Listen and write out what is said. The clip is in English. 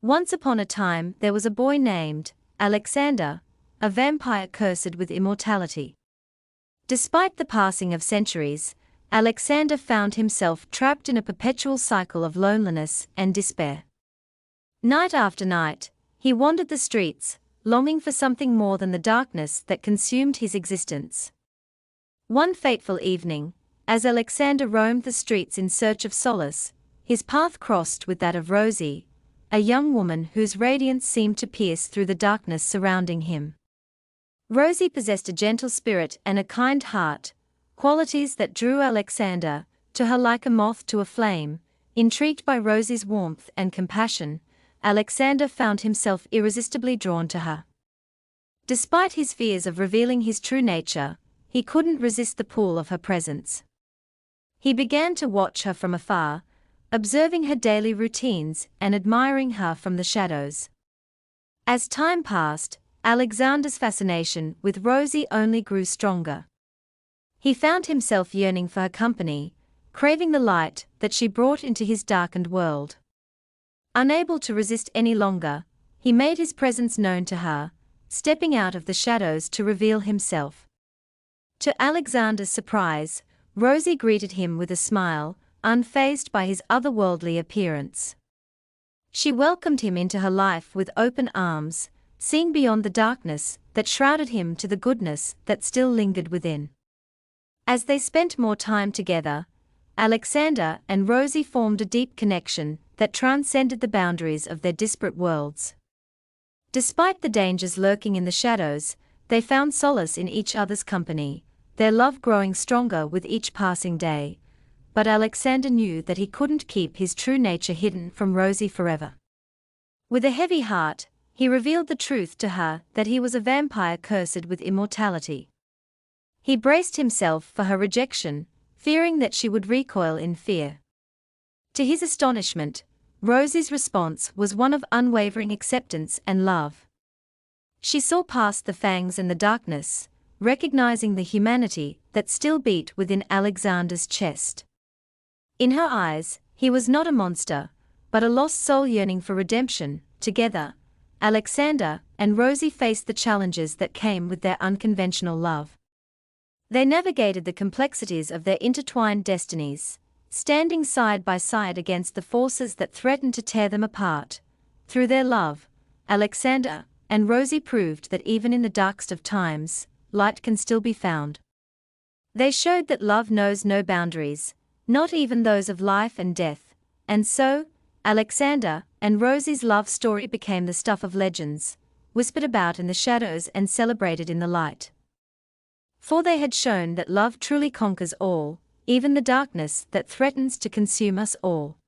Once upon a time there was a boy named Alexander, a vampire cursed with immortality. Despite the passing of centuries, Alexander found himself trapped in a perpetual cycle of loneliness and despair. Night after night, he wandered the streets, longing for something more than the darkness that consumed his existence. One fateful evening, as Alexander roamed the streets in search of solace, his path crossed with that of Rosy, a young woman whose radiance seemed to pierce through the darkness surrounding him. Rosy possessed a gentle spirit and a kind heart, qualities that drew Alexander to her like a moth to a flame. Intrigued by Rosy's warmth and compassion, Alexander found himself irresistibly drawn to her. Despite his fears of revealing his true nature, he couldn't resist the pull of her presence. He began to watch her from afar, observing her daily routines and admiring her from the shadows. As time passed, Alexander's fascination with Rosy only grew stronger. He found himself yearning for her company, craving the light that she brought into his darkened world. Unable to resist any longer, he made his presence known to her, stepping out of the shadows to reveal himself. To Alexander's surprise, Rosy greeted him with a smile, unfazed by his otherworldly appearance. She welcomed him into her life with open arms, seeing beyond the darkness that shrouded him to the goodness that still lingered within. As they spent more time together, Alexander and Rosy formed a deep connection that transcended the boundaries of their disparate worlds. Despite the dangers lurking in the shadows, they found solace in each other's company, their love growing stronger with each passing day. But Alexander knew that he couldn't keep his true nature hidden from Rosy forever. With a heavy heart, he revealed the truth to her that he was a vampire cursed with immortality. He braced himself for her rejection, fearing that she would recoil in fear. To his astonishment, Rosy's response was one of unwavering acceptance and love. She saw past the fangs and the darkness, recognizing the humanity that still beat within Alexander's chest. In her eyes, he was not a monster, but a lost soul yearning for redemption. Together, Alexander and Rosy faced the challenges that came with their unconventional love. They navigated the complexities of their intertwined destinies, standing side by side against the forces that threatened to tear them apart. Through their love, Alexander and Rosy proved that even in the darkest of times, light can still be found. They showed that love knows no boundaries, not even those of life and death, and so, Alexander and Rosy's love story became the stuff of legends, whispered about in the shadows and celebrated in the light. For they had shown that love truly conquers all, even the darkness that threatens to consume us all.